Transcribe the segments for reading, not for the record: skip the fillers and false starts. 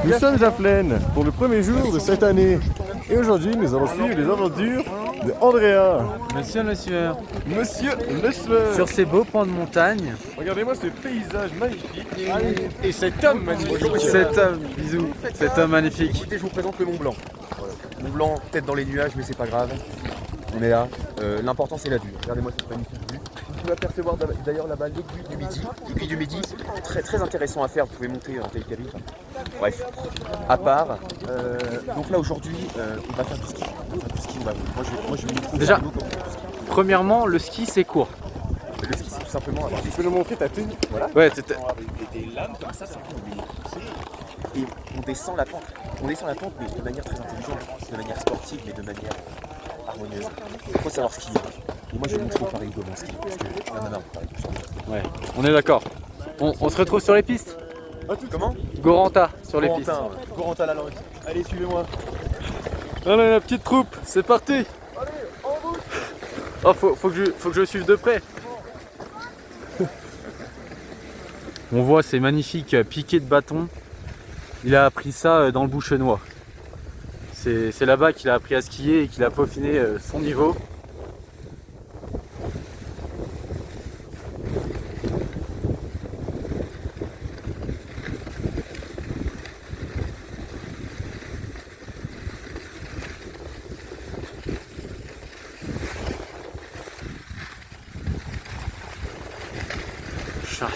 Nous sommes à Flaine pour le premier jour de cette année. Et aujourd'hui, nous allons suivre les aventures de Andrea. Monsieur le sueur. Monsieur le sueur. Sur ces beaux pans de montagne. Regardez-moi ce paysage magnifique. Et cet homme magnifique. Cet homme, bisous. Cet homme magnifique. Écoutez, je vous présente le Mont Blanc. Voilà. Mont Blanc, tête dans les nuages, mais c'est pas grave. On est là. L'important, c'est la vue. Regardez-moi cette magnifique vue. Vous pouvez apercevoir d'ailleurs là-bas l'aiguille du Midi. L'aiguille du Midi, très, très intéressant à faire. Vous pouvez monter en télécabine. Bref, à part. Donc là, aujourd'hui, on va faire du ski. On va faire du ski. Moi, je vais vous Déjà, faire du ski. Premièrement, le ski c'est court. Le ski, c'est tout simplement avoir Tu peux nous montrer ta tenue? voilà. Ouais, Des lames comme ça, sur lesquelles on va les pousser. Et on descend la pente. On descend la pente, mais de manière très intelligente, de manière sportive, mais de manière harmonieuse. Il faut savoir skier. Et moi, je vais montrer au Paris comment skier. Parce que il y en a marre de Paris sur le ouais, on est d'accord. On se retrouve sur les pistes. Comment Goranta sur les pistes. Corentin la langue. Allez, suivez-moi. Allez la petite troupe, c'est parti. Oh, faut que je le suive de près. On voit ces magnifiques piquets de bâton. Il a appris ça dans le Bouchenois. C'est là-bas qu'il a appris à skier et qu'il a peaufiné son niveau. Chat.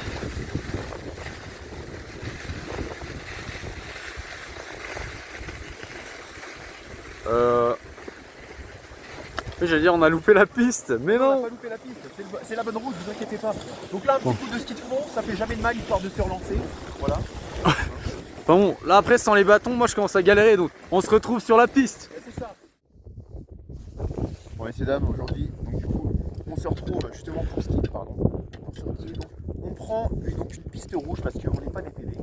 J'allais dire on a loupé la piste, mais On n'a non. pas loupé la piste, c'est la bonne route, vous inquiétez pas. Donc là, un petit coup de ski de fond, ça fait jamais de mal histoire de se relancer. Voilà. Bon, là après sans les bâtons, moi je commence à galérer, donc on se retrouve sur la piste. Et c'est ça. Bon, messieurs, dames, aujourd'hui, donc du coup, on se retrouve justement pour skier, pardon. Pour se skier, donc, on prend une piste rouge parce qu'on n'est pas des TV.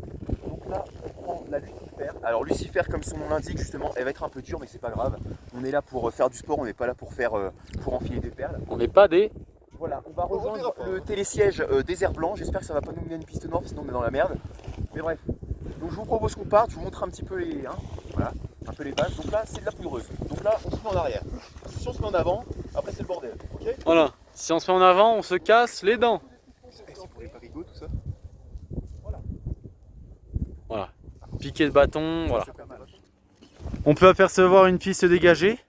Donc là, on prend la Lucifer. Alors Lucifer, comme son nom l'indique, justement, elle va être un peu dure, mais c'est pas grave. On est là pour faire du sport, on n'est pas là pour faire, pour enfiler des perles. On n'est pas des... Voilà, on va rejoindre le télésiège désert blanc. J'espère que ça va pas nous mener à une piste noire, sinon on est dans la merde. Mais bref. Donc je vous propose qu'on parte, je vous montre un petit peu les, voilà, un peu les bases. Donc là, c'est de la poudreuse. Donc là, on se met en arrière. Si on se met en avant, après c'est le bordel. Ok. Voilà, si on se met en avant, on se casse les dents. C'est pour les parigots, tout ça. Voilà, piquet de bâton, voilà. On peut apercevoir une piste dégagée.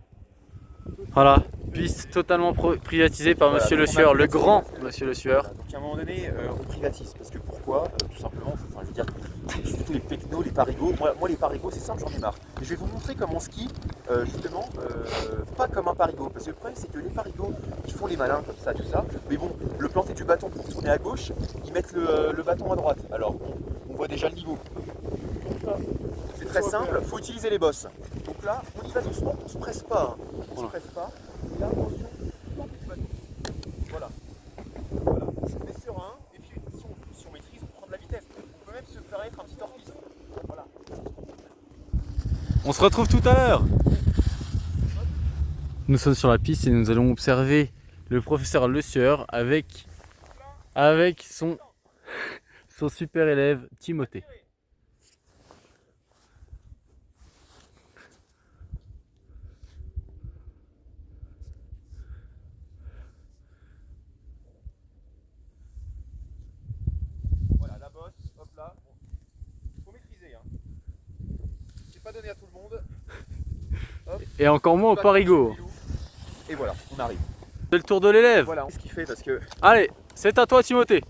Voilà, piste totalement privatisée par Voilà, Monsieur donc Le on a Sueur, le privatisé. grand Monsieur Le Sueur. Voilà, donc à un moment donné, on privatise. Parce que pourquoi tout simplement, enfin, je veux dire, surtout les pecnos, les parigots. Moi les parigots, c'est simple, j'en ai marre. Et je vais vous montrer comment on skie, justement, pas comme un parigot. Parce que le problème, c'est que les parigots, ils font les malins comme ça, tout ça. Mais bon, le planter du bâton pour tourner à gauche, ils mettent le bâton à droite. Alors, on voit déjà le niveau. C'est très simple, faut utiliser les bosses. Donc là, on y va doucement, on se presse pas. On se presse pas. Et là, attention, planter du bâton. Voilà. Voilà. On est serein, et puis si on maîtrise, on prend de la vitesse. On peut même se permettre un petit hors-piste. Voilà. On se retrouve tout à l'heure. Nous sommes sur la piste et nous allons observer le professeur Le Sueur avec son super élève Timothée. Voilà, la bosse, hop là. Bon. Faut maîtriser, C'est pas donné à tout le monde. Hop. Et encore moins au parigot. Et voilà, on arrive. C'est le tour de l'élève. Voilà, on ce qu'il fait parce que. Allez, c'est à toi Timothée.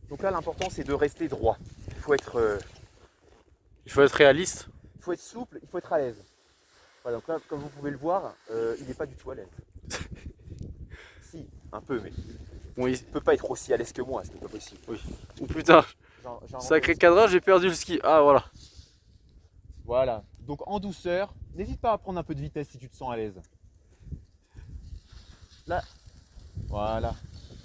Donc là, l'important c'est de rester droit. Il faut être réaliste. souple, il faut être à l'aise. Voilà, donc là, comme vous pouvez le voir, il n'est pas du tout à l'aise. Si, un peu, mais Oui. il peut pas être aussi à l'aise que moi, c'est pas possible. Oui. Oh putain, sacré cadrage, j'ai perdu le ski. Ah voilà. Voilà, donc en douceur, n'hésite pas à prendre un peu de vitesse si tu te sens à l'aise. Là, voilà.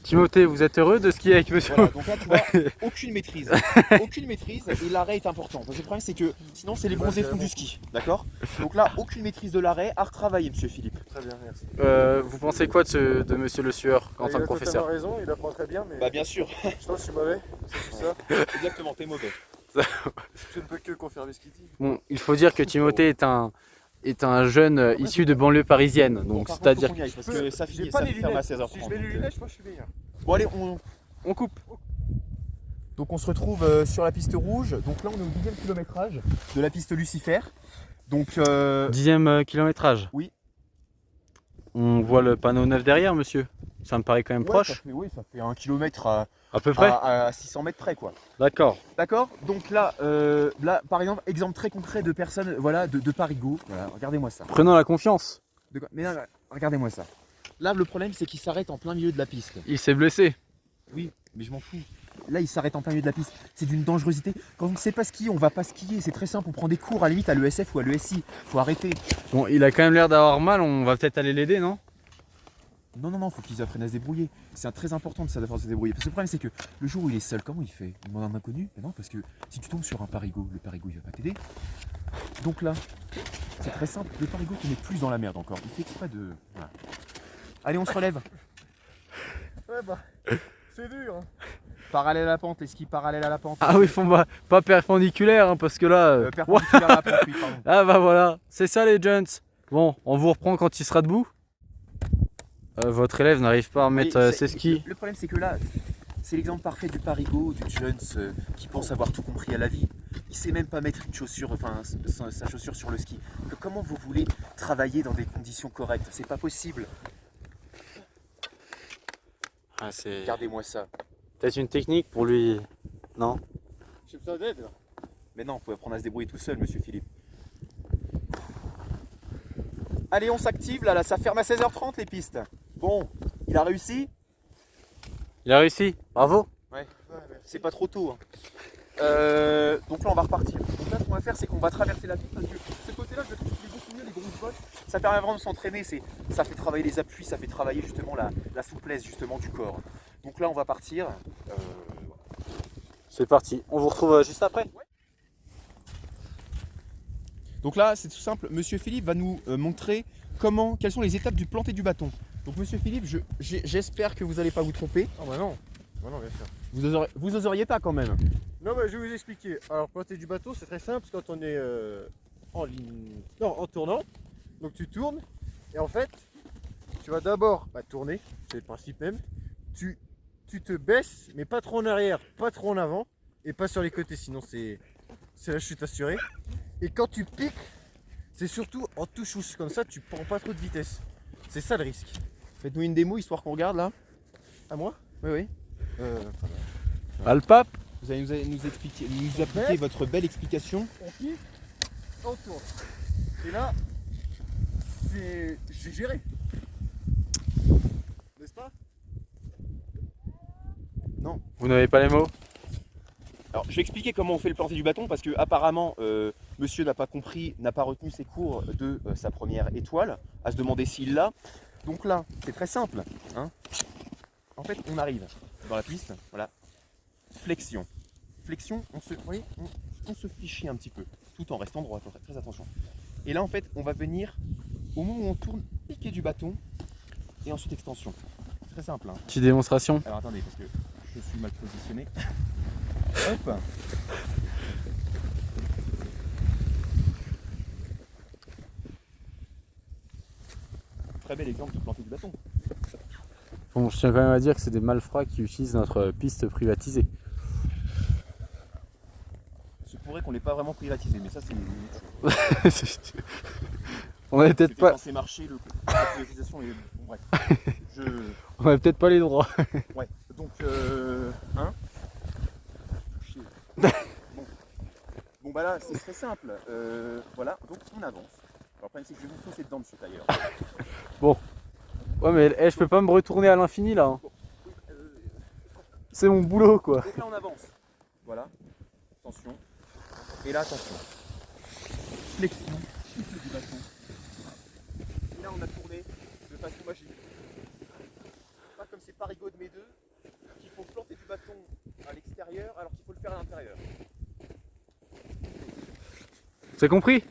Timothée, vous êtes heureux de skier avec monsieur? Voilà, donc là, tu vois, aucune maîtrise. Aucune maîtrise et l'arrêt est important. Parce que le problème, c'est que sinon, c'est les bronzés fonds du ski. D'accord? Donc là, aucune maîtrise de l'arrêt, à retravailler, monsieur Philippe. Très bien, merci. Vous pensez quoi de monsieur Le Sueur en tant que professeur? Il a totalement raison, il apprend très bien, mais Bah, bien sûr. je pense que je suis mauvais, c'est tout ça. Exactement, t'es mauvais. Je ne peux que confirmer ce qu'il dit. Bon, il faut dire que Timothée est un jeune issu de banlieue parisienne, donc Par contre, c'est-à-dire faut qu'on y aille, parce que ça J'ai finit, pas ça les ferme à lunettes. 16h30. Si je mets les lunettes, je pense que je suis meilleur. Bon, allez, on coupe. donc on se retrouve sur la piste rouge. Donc là, on est au 10e kilométrage de la piste Lucifer. Donc, 10e kilométrage. Oui. On voit le panneau 9 derrière, monsieur. Ça me paraît quand même ouais, proche, oui, ça fait 1 kilomètre à peu près. à 600 mètres près, quoi. D'accord. D'accord. Donc là, par exemple, exemple très concret de personnes, voilà, de Parigot. Voilà, regardez-moi ça. Prenons la confiance. De quoi? Mais non, regardez-moi ça. Là, le problème, c'est qu'il s'arrête en plein milieu de la piste. Il s'est blessé. Oui, mais je m'en fous. Là, il s'arrête en plein milieu de la piste. C'est d'une dangerosité. Quand on ne sait pas skier, on va pas skier. C'est très simple. On prend des cours à la limite à l'ESF ou à l'ESI. Faut arrêter. Bon, il a quand même l'air d'avoir mal, on va peut-être aller l'aider, non? Non, faut qu'ils apprennent à se débrouiller. C'est très important de savoir se débrouiller. Parce que le problème, c'est que le jour où il est seul, comment il fait? Il demande un inconnu? Mais non, parce que si tu tombes sur un parigot, le parigot, il va pas t'aider. Donc là, c'est très simple. Le parigot te met plus dans la merde encore. Il fait exprès de... Voilà. Allez, on se relève. Ouais, bah, c'est dur. Hein. Parallèle à la pente, les skis parallèles à la pente. Ah oui, faut pas perpendiculaire, hein, parce que là... Perpendiculaire à la pente, oui, pardon. Ah bah voilà, c'est ça les gents. Bon, on vous reprend quand il sera debout. Votre élève n'arrive pas à remettre Mais ses skis. Le problème, c'est que là, c'est l'exemple parfait du parigot, du Jones qui pense avoir tout compris à la vie. Il sait même pas mettre une chaussure, enfin sa chaussure sur le ski. Comment vous voulez travailler dans des conditions correctes? C'est pas possible. Ah, c'est Regardez-moi ça. peut-être une technique pour lui, non? J'ai besoin d'aide là. Mais non, vous pouvez apprendre à se débrouiller tout seul, monsieur Philippe. Allez, on s'active là, ça ferme à 16h30 les pistes. Bon, il a réussi? Il a réussi, bravo. C'est pas trop tôt. Hein. Donc là, on va repartir. Donc là, ce qu'on va faire, c'est qu'on va traverser la piste parce que ce côté-là, je trouve qu'il est beaucoup mieux, les grosses bottes. Ça permet vraiment de s'entraîner. Ça fait travailler les appuis, ça fait travailler justement la souplesse justement du corps. Donc là, on va partir. C'est parti, on vous retrouve juste après. Donc là, c'est tout simple. Monsieur Philippe va nous montrer quelles sont les étapes du planter du bâton. Donc Monsieur Philippe, j'espère que vous n'allez pas vous tromper. Ah bah non. Bah non, bien sûr. Vous oseriez pas quand même. Non, bah, je vais vous expliquer. Alors, planter du bateau, c'est très simple quand on est en ligne. Non, en tournant. Donc, tu tournes. Et en fait, tu vas d'abord tourner. C'est le principe même. Tu te baisses, mais pas trop en arrière, pas trop en avant. Et pas sur les côtés, sinon c'est la chute assurée. Et quand tu piques, c'est surtout en touche. Comme ça, tu prends pas trop de vitesse. C'est ça le risque. Faites-nous une démo histoire qu'on regarde là. À moi? Oui. Ah, le pape. Vous allez nous appliquer votre belle explication. On pique, on tourne. Et là, j'ai géré. N'est-ce pas? Non. Vous n'avez pas les mots? Alors, je vais expliquer comment on fait le planter du bâton parce que apparemment, monsieur n'a pas compris, n'a pas retenu ses cours de sa première étoile, à se demander s'il l'a. Donc là, c'est très simple. Hein. En fait, on arrive dans la piste, voilà. Flexion. Flexion, on se fichit un petit peu, tout en restant droit, très attention. Et là, en fait, on va venir, au moment où on tourne, piquer du bâton, et ensuite extension. C'est très simple. Hein. Petite démonstration. Alors attendez, parce que je suis mal positionné. Hop. Très bel exemple de planter du bâton. Bon, je tiens quand même à dire que c'est des malfrats qui utilisent notre piste privatisée. Il se pourrait qu'on l'ait pas vraiment privatisé, mais ça c'est une autre chose. On avait peut-être pas. Censé marcher, la privatisation est... Bon, bref. On avait peut-être pas les droits. Ouais, donc hein. Bon bah là c'est très simple. Voilà, donc on avance. Alors, le problème c'est que je vais vous foncer dedans monsieur d'ailleurs. Bon. Ouais mais je peux pas me retourner à l'infini là. Hein. C'est mon boulot quoi. Donc là on avance. Voilà. Attention. Et là attention. Flexion. Chute du bâton. Et là on a tourné de façon magique. Pas comme ces parigots de mes deux. bâton à l'extérieur alors qu'il faut le faire à l'intérieur. C'est compris?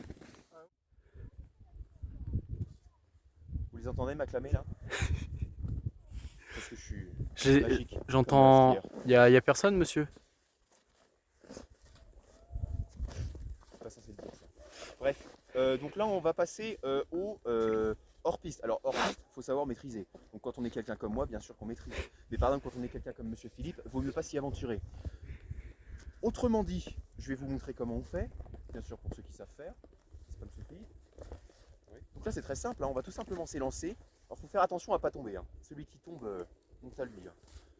Vous les entendez m'acclamer là? Parce que je suis magique. J'entends. Comme Y a personne, monsieur? c'est pas censé le dire, ça. Bref, donc là on va passer au hors-piste. Alors hors-piste, il faut savoir maîtriser. Donc quand on est quelqu'un comme moi, bien sûr qu'on maîtrise. Mais par exemple quand on est quelqu'un comme Monsieur Philippe, vaut mieux pas s'y aventurer. Autrement dit, je vais vous montrer comment on fait, bien sûr pour ceux qui savent faire. C'est pas Monsieur Philippe. Oui. Donc là c'est très simple, hein, on va tout simplement s'élancer. Alors il faut faire attention à ne pas tomber. Hein. Celui qui tombe, monte à lui. Hein.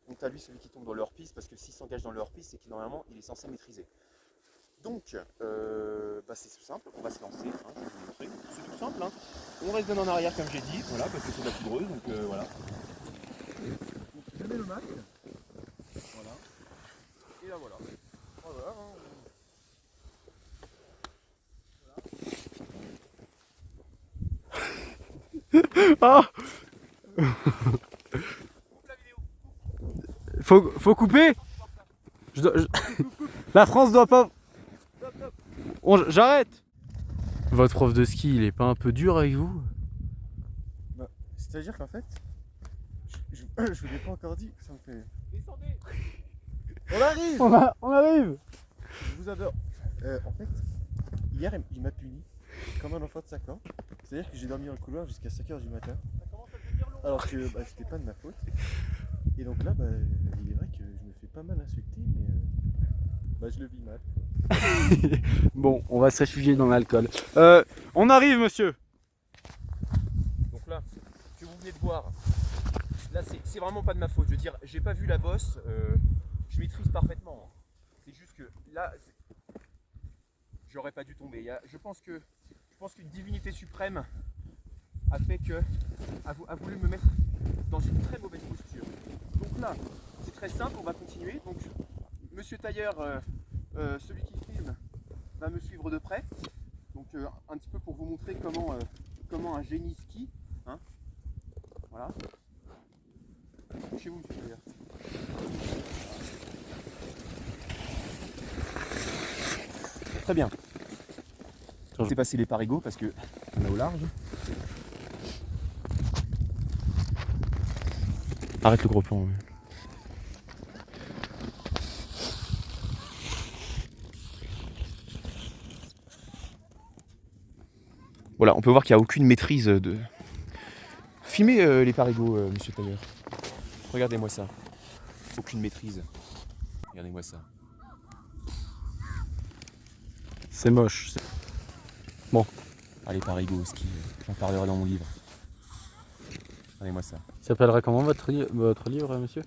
Monte à lui celui qui tombe dans le hors-piste, parce que s'il s'engage dans le hors-piste, c'est qu'il normalement il est censé maîtriser. Donc, c'est tout simple, on va se lancer, hein, je vais vous montrer. C'est tout simple, hein. On reste bien en arrière comme j'ai dit, voilà, parce que c'est de la poudreuse, donc voilà. Donc, je mets le masque, voilà, et là voilà. Voilà, hein. Ah! Coupe la vidéo. Faut couper? La France doit pas. J'arrête! Votre prof de ski, il est pas un peu dur avec vous? C'est-à-dire qu'en fait, je vous l'ai pas encore dit, ça me fait... Descendez. On arrive! On arrive! Je vous adore. En fait, hier, il m'a puni comme un enfant de 5 ans. C'est-à-dire que j'ai dormi dans le couloir jusqu'à 5h du matin. Ça commence à devenir long. Alors que c'était pas de ma faute. Et donc là, il est vrai que je me fais pas mal insulter, mais je le vis mal. Bon, on va se réfugier dans l'alcool. On arrive, monsieur! Donc là, ce que vous venez de voir, là c'est vraiment pas de ma faute. Je veux dire, j'ai pas vu la bosse, je maîtrise parfaitement. C'est juste que là, j'aurais pas dû tomber. Je pense qu'une divinité suprême a fait que a voulu me mettre dans une très mauvaise posture. Donc là, c'est très simple, on va continuer. Donc, Monsieur Tailleur, celui qui filme, va me suivre de près. Donc un petit peu pour vous montrer comment un génie skie. Hein, voilà. Chez vous, Monsieur Tailleur. Très bien. Je vais passer les parigots parce que on est au large. Arrête le gros plan. Ouais. Voilà, on peut voir qu'il n'y a aucune maîtrise de... Filmez les parigots, Monsieur Tailleur. Regardez-moi ça. Aucune maîtrise. Regardez-moi ça. C'est moche. Bon. Allez, parigots au ski, j'en parlerai dans mon livre. Regardez-moi ça. Il s'appellera comment votre livre, monsieur?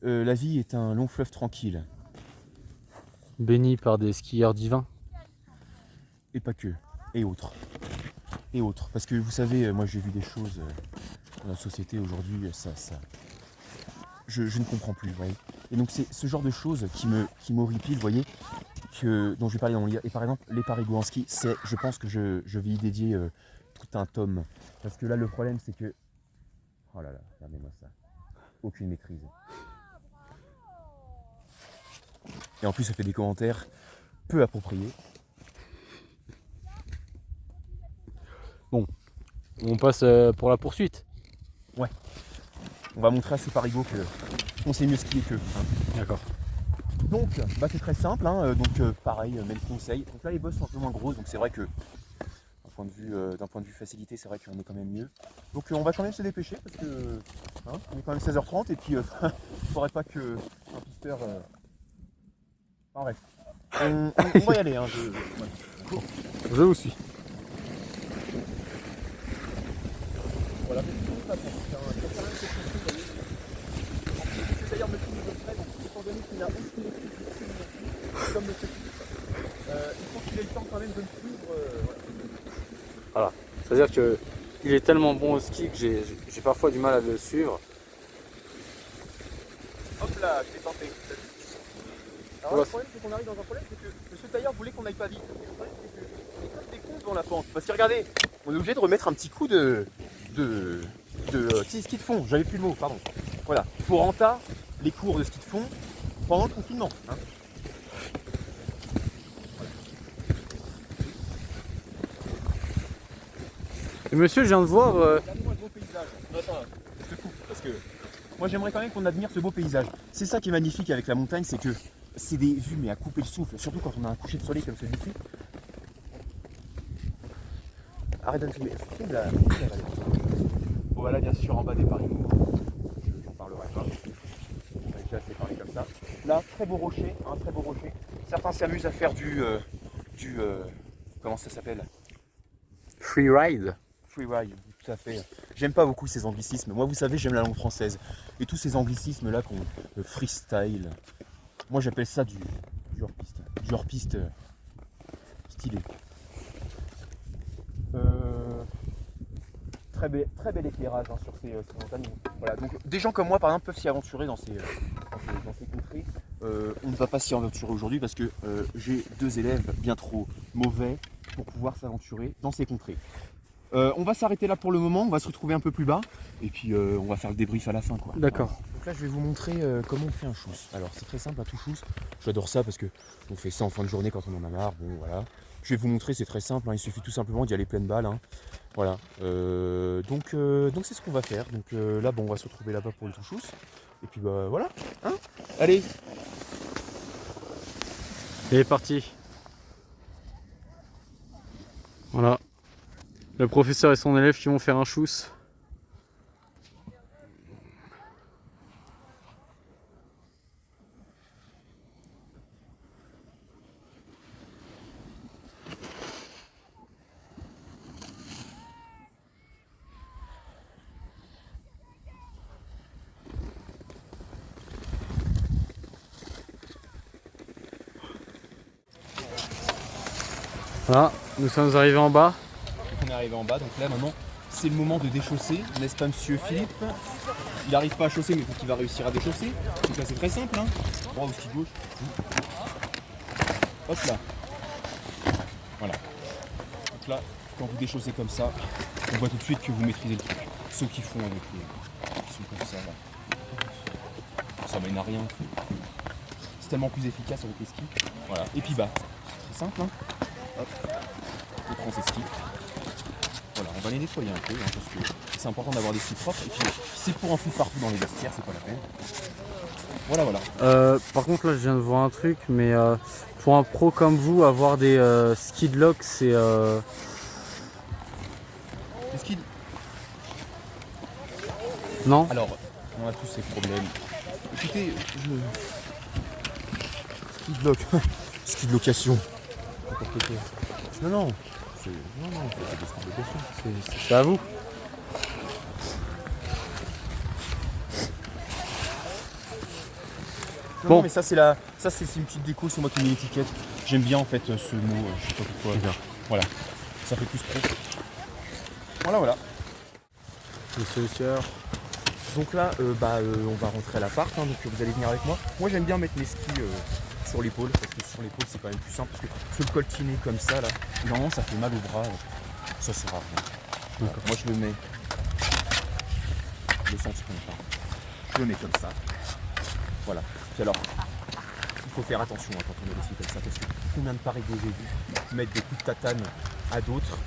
La vie est un long fleuve tranquille. Béni par des skieurs divins. Et pas que. Et autres. Et autres. Parce que vous savez, moi j'ai vu des choses dans la société aujourd'hui, je ne comprends plus, vous voyez. Et donc c'est ce genre de choses qui m'horripile, vous voyez, dont je vais parler dans mon livre. Et par exemple, les parigots en ski, je pense que je vais y dédier tout un tome. Parce que là, le problème, c'est que... Oh là là, regardez-moi ça. Aucune maîtrise. Et en plus, ça fait des commentaires peu appropriés. Bon, on passe pour la poursuite. Ouais. On va montrer à ces parigots qu'on sait mieux skier qu'eux. Hein. D'accord. Donc, c'est très simple. Hein. Donc, pareil, même conseil. Donc là, les bosses sont un peu moins grosses. Donc, c'est vrai que d'un point de vue facilité, c'est vrai qu'on est quand même mieux. Donc, on va quand même se dépêcher parce que on est quand même 16h30 et puis il ne faudrait pas que un pisteur. En bref, on va y aller. Hein. Je vous suis. Voilà, c'est d'ailleurs me filme de près, donc étant donné qu'il n'a aucune équipe comme le fait, il faut qu'il ait le temps quand même de me suivre. Voilà. C'est-à-dire que il est tellement bon au ski que j'ai parfois du mal à le suivre. Hop là, je l'ai tenté. Alors le problème c'est qu'on arrive dans un problème, c'est que Monsieur Tailleur voulait qu'on n'aille pas vite. Et le problème c'est qu'on est comme des cons devant la pente. Parce que regardez, on est obligé de remettre un petit coup de ski de fond, j'avais plus le mot, pardon. Voilà, pour enta les cours de ski de fond pendant le confinement. Hein. Et monsieur, je viens de voir. Regardez-moi le beau paysage. Attends, je te coupe parce que moi j'aimerais quand même qu'on admire ce beau paysage. C'est ça qui est magnifique avec la montagne, c'est que c'est des vues mais à couper le souffle, surtout quand on a un coucher de soleil comme celui-ci. Arrête de me filmer. Filme la vallée. Voilà, bien sûr, en bas des Parigots. J'en parlerai pas. On a déjà assez parlé comme ça. Là, très beau rocher, un très beau rocher. Certains s'amusent à faire du comment ça s'appelle? Free ride. Freeride, tout à fait. J'aime pas beaucoup ces anglicismes. Moi, vous savez, j'aime la langue française. Et tous ces anglicismes-là, le freestyle, moi j'appelle ça du hors-piste. Du hors-piste stylé. Très bel éclairage hein, sur ces montagnes. Voilà, donc des gens comme moi, par exemple, peuvent s'y aventurer dans ces contrées. On ne va pas s'y aventurer aujourd'hui parce que j'ai 2 élèves bien trop mauvais pour pouvoir s'aventurer dans ces contrées. On va s'arrêter là pour le moment, on va se retrouver un peu plus bas et puis on va faire le débrief à la fin. D'accord. Voilà. Donc là je vais vous montrer comment on fait un chousse. Alors c'est très simple, un tout chousse. J'adore ça parce que on fait ça en fin de journée quand on en a marre. Bon voilà. Je vais vous montrer, c'est très simple, hein. Il suffit tout simplement d'y aller pleine balle. Hein. Voilà. Donc c'est ce qu'on va faire. Donc là bon, on va se retrouver là-bas pour le tout chousse. Et puis bah voilà. Hein, allez. Il est parti. Voilà. Le professeur et son élève qui vont faire un chousse. Voilà, nous sommes arrivés en bas. On est arrivé en bas, donc là maintenant c'est le moment de déchausser, n'est-ce pas monsieur Philippe? Il n'arrive pas à chausser mais il va réussir à déchausser. Donc là c'est très simple, hein. Droit au ski gauche. Hop là. Voilà. Donc là, quand vous déchaussez comme ça, on voit tout de suite que vous maîtrisez le truc. Ceux qui font avec les. Qui sont comme ça là. Ça mène à rien. C'est tellement plus efficace avec les skis. Voilà. Et puis bah, c'est très simple, hein. Hop. On prend ses skis. Voilà, on va les nettoyer un peu, hein, parce que c'est important d'avoir des skis propres. Et puis, c'est pour en foutre partout dans les vestiaires, c'est pas la peine. Voilà, voilà. Par contre, là, je viens de voir un truc, mais pour un pro comme vous, avoir des skis de lock, c'est. Les skis. Non? Alors, on a tous ces problèmes. Écoutez, ski de loc. Ski de location. Non, non. C'est pas des skis de location. C'est à vous. Non, Bon. non, mais ça c'est une petite déco, c'est moi qui mets l'étiquette. J'aime bien en fait ce mot, je sais pas pourquoi. Voilà, ça fait plus pro. Voilà, voilà. Donc là, on va rentrer à l'appart, hein, donc vous allez venir avec moi. Moi j'aime bien mettre mes skis sur l'épaule, parce que sur l'épaule c'est quand même plus simple, parce que se le coltiner comme ça là, normalement ça fait mal au bras, ça sert à rien. Voilà, moi je le mets, le sens je le mets comme ça. Voilà. Puis alors, il faut faire attention hein, quand on met des skis comme ça, parce que combien de parigots j'ai vu mettre des coups de tatane à d'autres.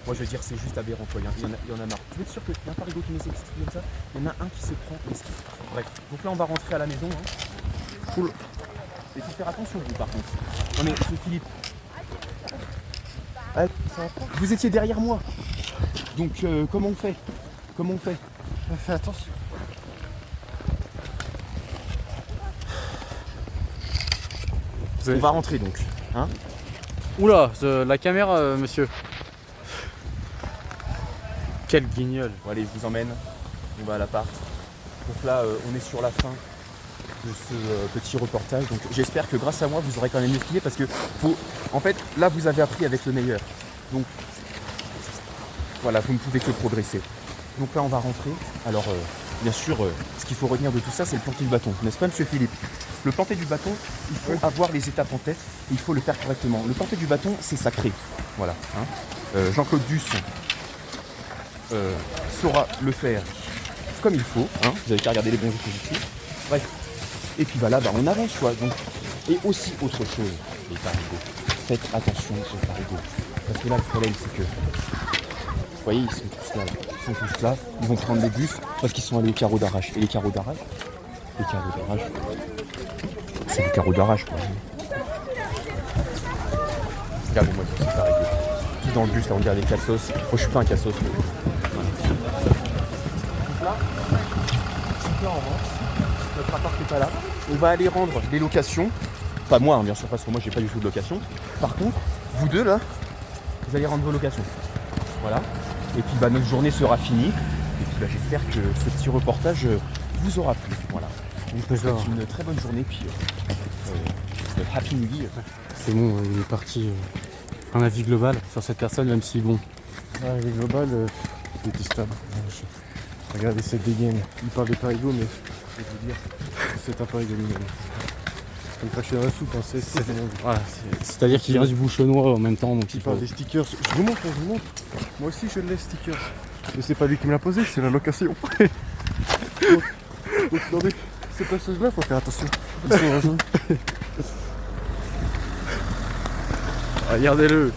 Moi je veux dire c'est juste aberrant quoi, il y en a marre. Tu veux être sûr qu'il y a un parigot qui met ses skis comme ça, il y en a un qui se prend les skis. Bref, donc là on va rentrer à la maison. Hein. Cool. Et il faut faire attention vous par contre. Non mais monsieur Philippe. Ouais, vous étiez derrière moi. Donc comment on fait? Comment on fait? Fais attention. On va rentrer donc. Hein? Oula, la caméra, monsieur. Quel guignol. Bon allez, je vous emmène. On va à l'appart. Donc là, on est sur la fin de ce petit reportage. Donc j'espère que grâce à moi, vous aurez quand même expliqué parce que en fait, là, vous avez appris avec le meilleur. Donc voilà, vous ne pouvez que progresser. Donc là, on va rentrer. Alors, bien sûr, ce qu'il faut retenir de tout ça, c'est le planter du bâton, n'est-ce pas, monsieur Philippe? Le planter du bâton, il faut avoir les étapes en tête et il faut le faire correctement. Le planter du bâton, c'est sacré. Voilà. Hein. Jean-Claude Duss saura le faire comme il faut. Hein. Vous avez qu'à regarder les bons dispositifs. Bref. Et puis bah là, bah, on avance quoi. Donc. Et aussi autre chose, les parigots. Faites attention aux parigots. Parce que là, le problème, c'est que vous voyez, ils sont tous là. Ils sont tous là. Ils vont prendre des bus parce qu'ils sont allés au carreau d'arrache. Et les carreaux d'arrache, c'est le carreau d'arrache quoi. Regardez-moi tous ces parigots. Tous dans le bus, là, on dirait des cassos. Moi, je suis pas un cassos. Mais... Voilà. Là, on rentre. Notre rapport n'est pas là. On va aller rendre des locations. Pas moi, hein, bien sûr, parce que moi, j'ai pas du tout de location. Par contre, vous deux, là, vous allez rendre vos locations. Voilà. Et puis, bah, notre journée sera finie. Et puis, bah, j'espère que ce petit reportage vous aura plu. Voilà. Donc, je vous souhaite une très bonne journée. Puis, Happy New Year. C'est bon, il est parti. Un avis global sur cette personne, même si bon. Ouais, le global, détestable. Regardez cette dégaine. Il parle de parigots, mais je vais vous dire, c'est un parigot lui-même. C'est comme cracher dans la soupe, hein, c'est Voilà, c'est-à-dire qu'il reste du bouchonnois en même temps. Donc il parle des stickers. Je vous montre, je vous montre. Moi aussi, je l'ai, stickers. Mais c'est pas lui qui me l'a posé, c'est la location. donc dans ces passages-là, faut faire attention. Ils sont Regardez-le.